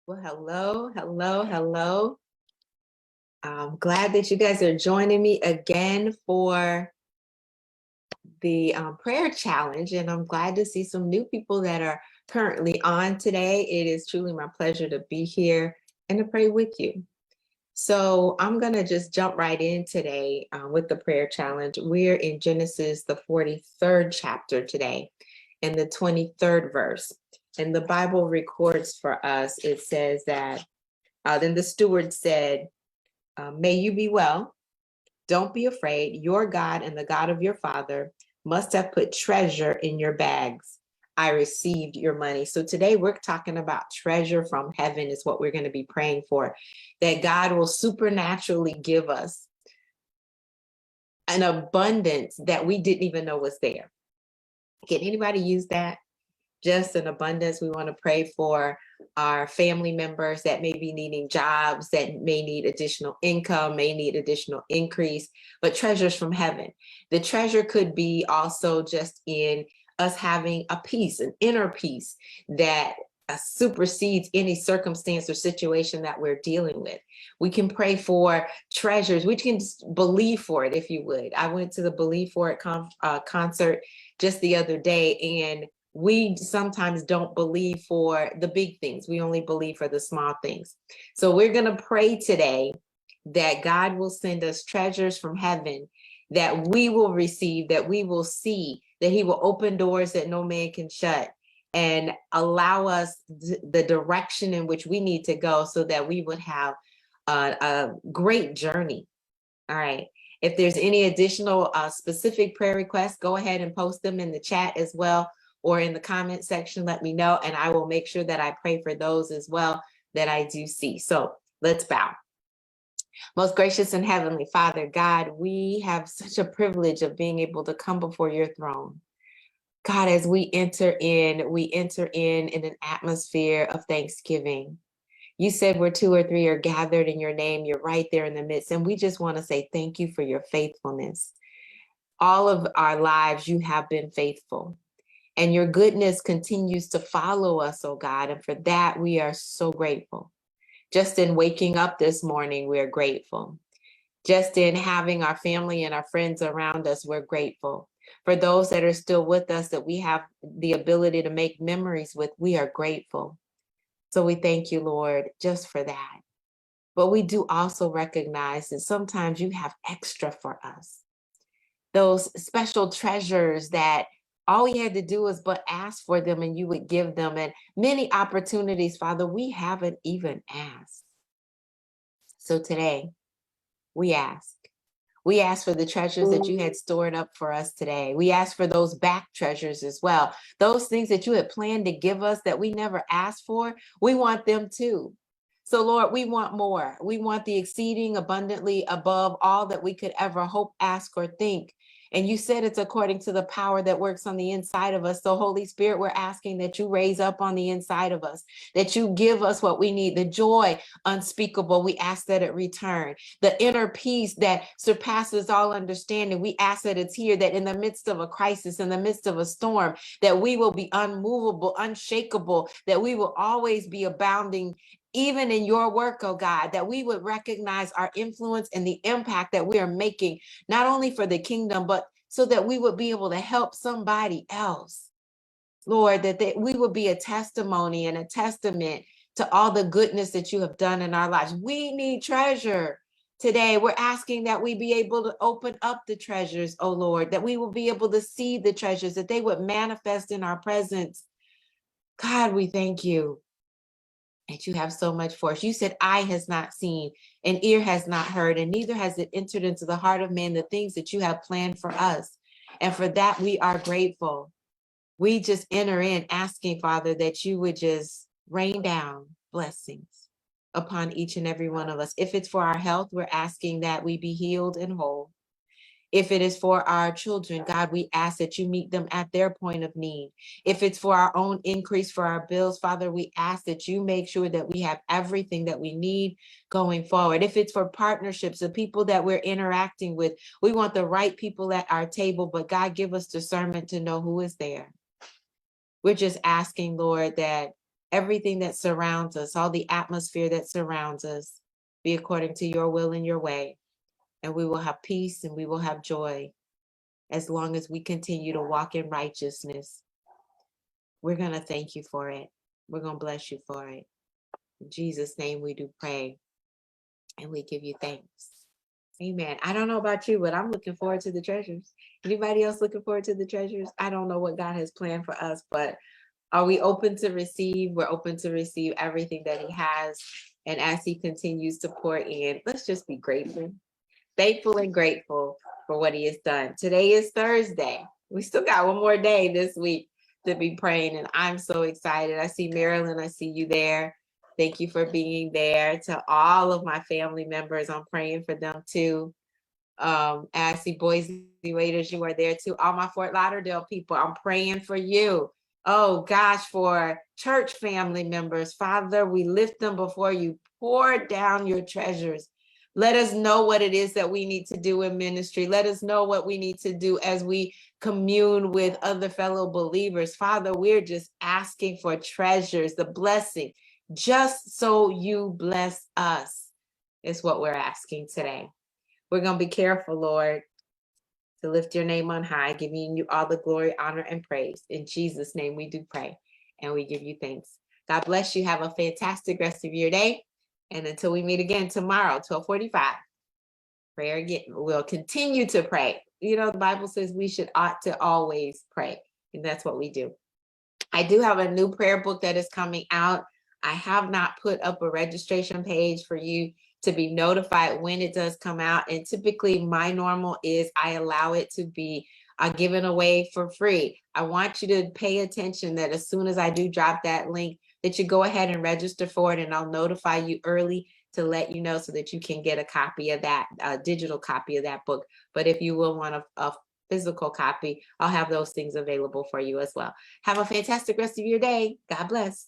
Well, hello. I'm glad that you guys are joining me again for the prayer challenge, and I'm glad to see some new people that are currently on today. It is truly my pleasure to be here and to pray with you. So I'm going to just jump right in today with the prayer challenge. We're in Genesis, the 43rd chapter today, and the 23rd verse. And the Bible records for us, it says that then the steward said, may you be well. Don't be afraid. Your God and the God of your father must have put treasure in your bags. I received your money. So today we're talking about treasure from heaven is what we're going to be praying for, that God will supernaturally give us an abundance that we didn't even know was there. Can anybody use that? Just an abundance. We want to pray for our family members that may be needing jobs, that may need additional income, may need additional increase, but treasures from heaven. The treasure could be also just in us having a peace, an inner peace that supersedes any circumstance or situation that we're dealing with. We can pray for treasures. We can just believe for it, if you would. I went to the Believe For It concert just the other day, and we sometimes don't believe for the big things. We only believe for the small things. So we're going to pray today that God will send us treasures from heaven, that we will receive, that we will see, that he will open doors that no man can shut, and allow us the direction in which we need to go so that we would have a great journey. All right. If there's any additional specific prayer requests, go ahead and post them in the chat as well, or in the comment section, let me know, and I will make sure that I pray for those as well that I do see. So let's bow. Most gracious and heavenly Father, God, we have such a privilege of being able to come before your throne. God, as we enter in an atmosphere of thanksgiving. You said where 2 or 3 are gathered in your name, you're right there in the midst. And we just want to say thank you for your faithfulness. All of our lives, you have been faithful. And your goodness continues to follow us, oh God. And for that, we are so grateful. Just in waking up this morning, we're grateful. Just in having our family and our friends around us, we're grateful. For those that are still with us, that we have the ability to make memories with, we are grateful. So we thank you, Lord, just for that. But we do also recognize that sometimes you have extra for us. Those special treasures that all we had to do is but ask for them and you would give them. And many opportunities, Father, we haven't even asked. So today, we ask. We ask for the treasures that you had stored up for us today. We ask for those back treasures as well. Those things that you had planned to give us that we never asked for, we want them too. So Lord, we want more. We want the exceeding abundantly above all that we could ever hope, ask, or think. And you said it's according to the power that works on the inside of us. So Holy Spirit, we're asking that you raise up on the inside of us, that you give us what we need, the joy unspeakable. We ask that it return. The inner peace that surpasses all understanding. We ask that it's here, that in the midst of a crisis, in the midst of a storm, that we will be unmovable, unshakable, that we will always be abounding even in your work, oh God, that we would recognize our influence and the impact that we are making, not only for the kingdom, but so that we would be able to help somebody else. Lord, that we would be a testimony and a testament to all the goodness that you have done in our lives. We need treasure. Today, we're asking that we be able to open up the treasures, oh Lord, that we will be able to see the treasures, that they would manifest in our presence. God, we thank you that you have so much for us. You said, eye has not seen, and ear has not heard, and neither has it entered into the heart of man the things that you have planned for us. And for that, we are grateful. We just enter in asking, Father, that you would just rain down blessings upon each and every one of us. If it's for our health, we're asking that we be healed and whole. If it is for our children, God, we ask that you meet them at their point of need. If it's for our own increase for our bills, Father, we ask that you make sure that we have everything that we need going forward. If it's for partnerships, the people that we're interacting with, we want the right people at our table, but God, give us discernment to know who is there. We're just asking, Lord, that everything that surrounds us, all the atmosphere that surrounds us, be according to your will and your way. And we will have peace and we will have joy as long as we continue to walk in righteousness. We're going to thank you for it. We're going to bless you for it. In Jesus' name we do pray. And we give you thanks. Amen. I don't know about you, but I'm looking forward to the treasures. Anybody else looking forward to the treasures? I don't know what God has planned for us, but are we open to receive? We're open to receive everything that he has. And as he continues to pour in, let's just be grateful, thankful and grateful for what he has done. Today is Thursday. We still got one more day this week to be praying. And I'm so excited. I see Marilyn, I see you there. Thank you for being there. To all of my family members, I'm praying for them too. I see Boise Waiters, you are there too. All my Fort Lauderdale people, I'm praying for you. Oh gosh, for church family members, Father, we lift them before you. Pour down your treasures. Let us know what it is that we need to do in ministry. Let us know what we need to do as we commune with other fellow believers. Father, we're just asking for treasures, the blessing, just so you bless us is what we're asking today. We're going to be careful, Lord, to lift your name on high, giving you all the glory, honor, and praise. In Jesus' name we do pray, and we give you thanks. God bless you. Have a fantastic rest of your day. And until we meet again tomorrow, 12:45, prayer again. We'll continue to pray. You know, the Bible says we ought to always pray, and that's what we do. I do have a new prayer book that is coming out. I have not put up a registration page for you to be notified when it does come out. And typically my normal is I allow it to be given away for free. I want you to pay attention that as soon as I do drop that link, that you go ahead and register for it, and I'll notify you early to let you know so that you can get a copy of that, digital copy of that book. But if you will want a physical copy, I'll have those things available for you as well. Have a fantastic rest of your day. God bless.